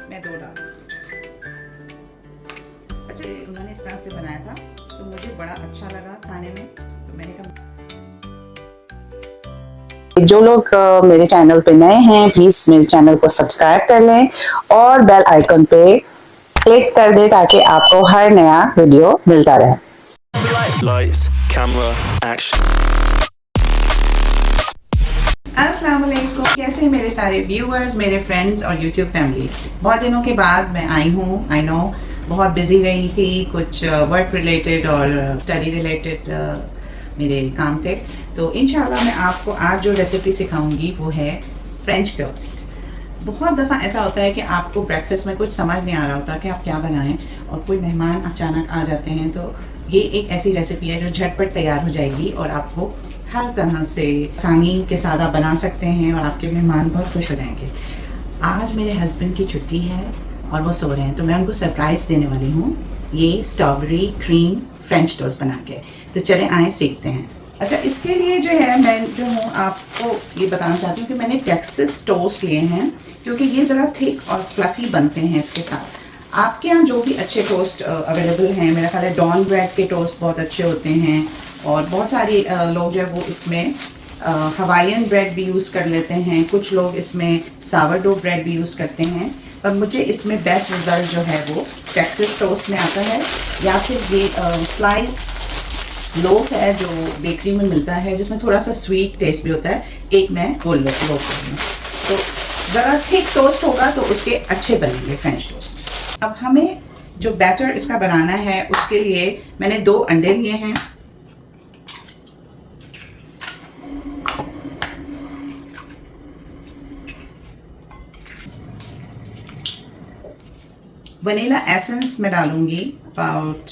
मैं 2 डाल दूँ। अच्छा, उन्होंने इस तरह से बनाया था तो मुझे बड़ा अच्छा लगा खाने में, तो मैंने कहा जो लोग मेरे चैनल पे नए हैं प्लीज मेरे चैनल को सब्सक्राइब कर लें और बेल आइकन पे क्लिक कर दें ताकि आपको हर नया वीडियो मिलता रहे। Lights, camera, action. अस्सलाम वालेकुम, कैसे हैं मेरे सारे व्यूअर्स, मेरे फ्रेंड्स और यूट्यूब फैमिली। बहुत दिनों के बाद मैं आई हूँ। आई नो बहुत बिजी रही थी, कुछ वर्क रिलेटेड और स्टडी रिलेटेड मेरे काम थे। तो इंशाल्लाह मैं आपको आज जो रेसिपी सिखाऊंगी वो है फ्रेंच टोस्ट। बहुत दफ़ा ऐसा होता है कि आपको ब्रेकफास्ट में कुछ समझ नहीं आ रहा होता कि आप क्या बनाएं, और कोई मेहमान अचानक आ जाते हैं, तो ये एक ऐसी रेसिपी है जो झटपट तैयार हो जाएगी और आपको हर तरह से आसानी के साथ आप बना सकते हैं और आपके मेहमान बहुत खुश हो जाएंगे। आज मेरे हस्बैंड की छुट्टी है और वो सो रहे हैं, तो मैं उनको सरप्राइज़ देने वाली हूँ ये स्ट्रॉबेरी क्रीम फ्रेंच टोस्ट बना के। तो चले आए सीखते हैं। अच्छा, इसके लिए जो है मैं जो हूँ आपको ये बताना चाहती हूँ कि मैंने टेक्सास टोस्ट लिए हैं, क्योंकि ये ज़रा थिक और फ्लफ़ी बनते हैं इसके साथ। आपके यहाँ जो भी अच्छे टोस्ट अवेलेबल हैं, मेरा ख्याल है डॉन ब्रेड के टोस्ट बहुत अच्छे होते हैं, और बहुत सारे लोग जो है वो इसमें हवाईयन ब्रेड भी यूज़ कर लेते हैं, कुछ लोग इसमें सावरडो ब्रेड भी यूज़ करते हैं। पर मुझे इसमें बेस्ट रिज़ल्ट जो है वो टेक्सास टोस्ट में आता है, या फिर ये स्लाइस लोफ है जो बेकरी में मिलता है, जिसमें थोड़ा सा स्वीट टेस्ट भी होता है। एक मैं वो लोफ लूँ, तो ज़रा थिक टोस्ट होगा तो उसके अच्छे बनेंगे फ्रेंच टोस्ट। अब हमें जो बैटर इसका बनाना है उसके लिए मैंने 2 अंडे लिए हैं। वनीला एसेंस में डालूंगी अबाउट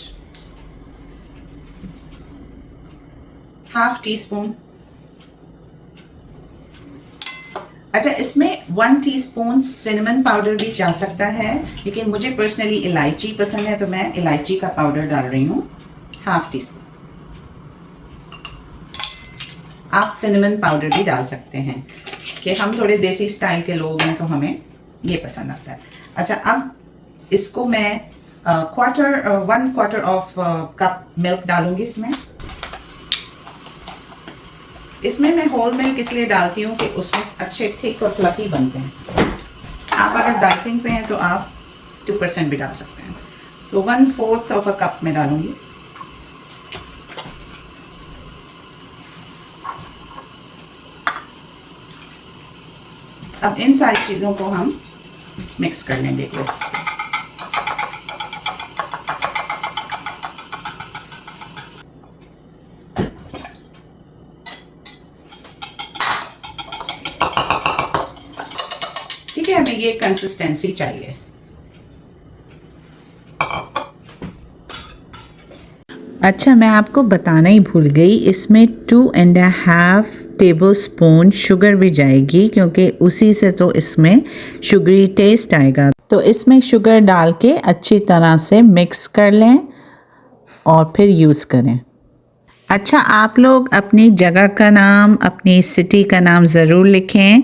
½ टीस्पून। अच्छा, इसमें 1 टीस्पून सिनेमन पाउडर भी जा सकता है, लेकिन मुझे पर्सनली इलायची पसंद है तो मैं इलायची का पाउडर डाल रही हूँ ½ टीस्पून। आप सिनेमन पाउडर भी डाल सकते हैं, कि हम थोड़े देसी स्टाइल के लोग हैं तो हमें ये पसंद आता है। अच्छा, अब इसको मैं 1 क्वार्टर ऑफ कप मिल्क डालूंगी इसमें मैं होल मिल्क इसलिए डालती हूँ कि उसमें अच्छे थिक और फ्लफी बनते हैं। आप अगर डाइटिंग पे हैं तो आप 2% भी डाल सकते हैं। तो 1/4 ऑफ अ कप में डालूंगी। अब इन सारी चीज़ों को हम मिक्स कर लेंगे। ठीक है, हमें ये कंसिस्टेंसी चाहिए। अच्छा, मैं आपको बताना ही भूल गई, इसमें 2.5 टेबल स्पून शुगर भी जाएगी, क्योंकि उसी से तो इसमें शुगरी टेस्ट आएगा। तो इसमें शुगर डाल के अच्छी तरह से मिक्स कर लें और फिर यूज़ करें। अच्छा, आप लोग अपनी जगह का नाम, अपनी सिटी का नाम ज़रूर लिखें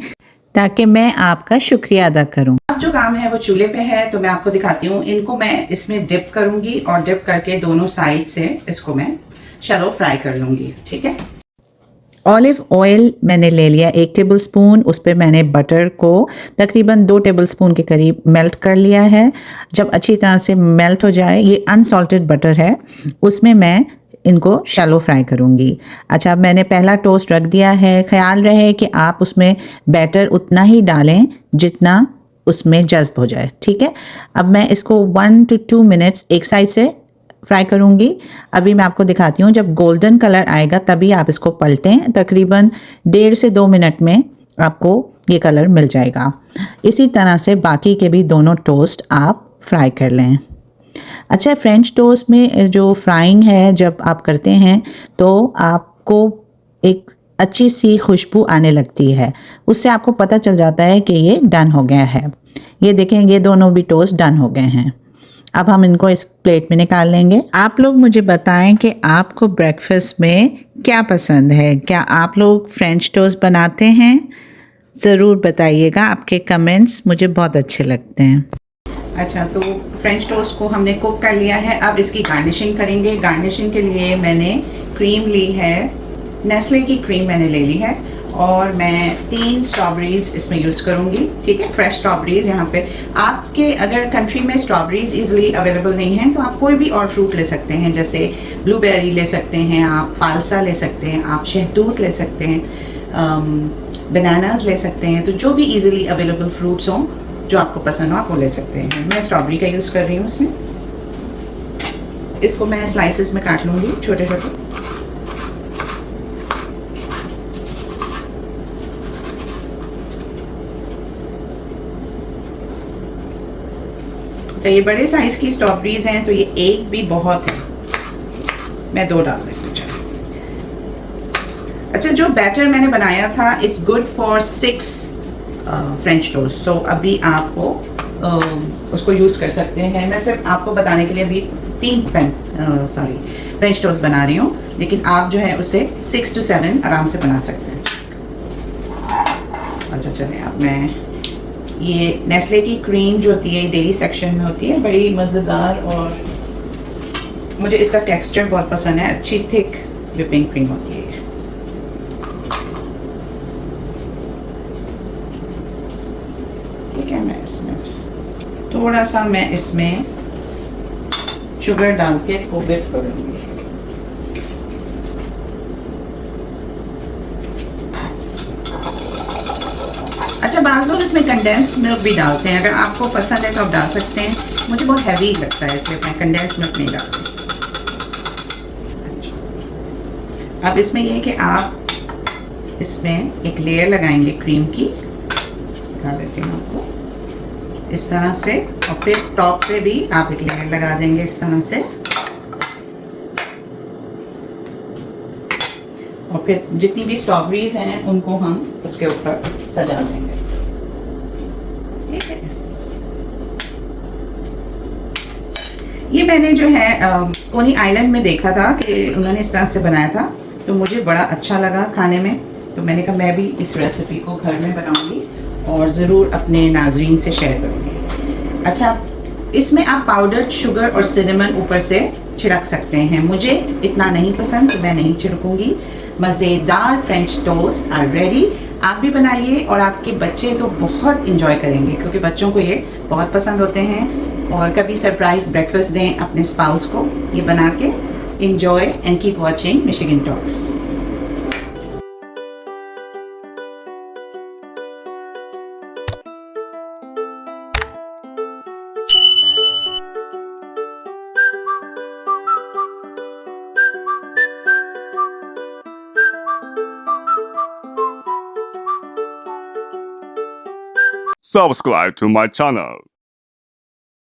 ताकि मैं आपका शुक्रिया अदा करूं। अब जो काम है वो चूल्हे पे है, तो मैं आपको दिखाती हूँ। इनको मैं इसमें डिप करूंगी और डिप करके दोनों साइड से इसको मैं शैलो फ्राई कर लूँगी। ठीक है। ऑलिव ऑयल मैंने ले लिया 1 टेबल स्पून। उस पर मैंने बटर को तकरीबन 2 टेबल स्पून के करीब मेल्ट कर लिया है। जब अच्छी तरह से मेल्ट हो जाए, ये अनसॉल्टेड बटर है, उसमें मैं इनको शैलो फ्राई करूँगी। अच्छा, मैंने पहला टोस्ट रख दिया है। ख्याल रहे कि आप उसमें बैटर उतना ही डालें जितना उसमें जज्ब हो जाए। ठीक है। अब मैं इसको 1 to 2 मिनट्स एक साइड से फ्राई करूँगी। अभी मैं आपको दिखाती हूँ, जब गोल्डन कलर आएगा तभी आप इसको पलटें। तकरीबन 1.5 से 2 मिनट में आपको ये कलर मिल जाएगा। इसी तरह से बाकी के भी दोनों टोस्ट आप फ्राई कर लें। अच्छा, फ्रेंच टोस्ट में जो फ्राइंग है जब आप करते हैं तो आपको एक अच्छी सी खुशबू आने लगती है, उससे आपको पता चल जाता है कि ये डन हो गया है। ये देखें, ये दोनों भी टोस्ट डन हो गए हैं। अब हम इनको इस प्लेट में निकाल लेंगे। आप लोग मुझे बताएं कि आपको ब्रेकफास्ट में क्या पसंद है। क्या आप लोग फ्रेंच टोस्ट बनाते हैं? ज़रूर बताइएगा, आपके कमेंट्स मुझे बहुत अच्छे लगते हैं। अच्छा, तो फ्रेंच टोस्ट को हमने कुक कर लिया है। अब इसकी गार्निशिंग करेंगे। गार्निशिंग के लिए मैंने क्रीम ली है, नेस्ले की क्रीम मैंने ले ली है, और मैं 3 स्ट्रॉबेरीज़ इसमें यूज़ करूँगी। ठीक है, फ्रेश स्ट्रॉबेरीज़। यहाँ पे आपके अगर कंट्री में स्ट्रॉबेरीज़ इजीली अवेलेबल नहीं हैं तो आप कोई भी और फ्रूट ले सकते हैं, जैसे ब्लूबेरी ले सकते हैं, आप फालसा ले सकते हैं, आप शहतूत ले सकते हैं, बनानास ले सकते हैं। तो जो भी इजीली अवेलेबल फ्रूट्स हों, जो आपको पसंद हो, आप वो ले सकते हैं। मैं स्ट्रॉबेरी का यूज़ कर रही हूँ इसमें। इसको मैं स्लाइसेस में काट लूँगी, छोटे छोटे। अच्छा, ये बड़े साइज की स्ट्रॉबेरीज हैं तो ये एक भी बहुत है, मैं 2 डाल देती हूँ। अच्छा, जो बैटर मैंने बनाया था it's good for 6 French toast. So अभी आपको उसको यूज़ कर सकते हैं। मैं सिर्फ आपको बताने के लिए अभी 3 फ्रेंच टोस्ट बना रही हूँ, लेकिन आप जो है उसे 6 to 7 आराम से बना सकते हैं। अच्छा चलिए, अब मैं ये नेस्ले की क्रीम जो होती है डेयरी सेक्शन में होती है, बड़ी मज़ेदार, और मुझे इसका टेक्सचर बहुत पसंद है। अच्छी थिक व्हिपिंग क्रीम होती है। ठीक है, मैं इसमें थोड़ा सा शुगर डाल के इसको व्हिप करूँगी। अच्छा, बाज़ लोग इसमें कंडेंस मिल्क भी डालते हैं। अगर आपको पसंद है तो आप डाल सकते हैं। मुझे बहुत हैवी लगता है, इसलिए मैं कंडेंस मिल्क नहीं डालती। अच्छा, अब इसमें यह है कि आप इसमें एक लेयर लगाएंगे क्रीम की। दिखा देती हूँ आपको, इस तरह से, और फिर टॉप पे भी आप एक लेयर लगा देंगे इस तरह से, और फिर जितनी भी स्ट्रॉबेरीज हैं उनको हम उसके ऊपर सजा देंगे। ठीक है, इस तरह से। ये मैंने जो है कोनी आइलैंड में देखा था कि उन्होंने इस तरह से बनाया था, तो मुझे बड़ा अच्छा लगा खाने में। तो मैंने कहा मैं भी इस रेसिपी को घर में बनाऊंगी और ज़रूर अपने नाजरीन से शेयर करूँगी। अच्छा, इसमें आप पाउडर्ड शुगर और सिनेमन ऊपर से छिड़क सकते हैं। मुझे इतना नहीं पसंद तो मैं नहीं छिड़कूंगी। मज़ेदार फ्रेंच टोस्ट आर रेडी। आप भी बनाइए और आपके बच्चे तो बहुत इंजॉय करेंगे, क्योंकि बच्चों को ये बहुत पसंद होते हैं। और कभी सरप्राइज ब्रेकफास्ट दें अपने स्पाउस को ये बना के। Enjoy and keep watching Michigan talks. Subscribe to my channel.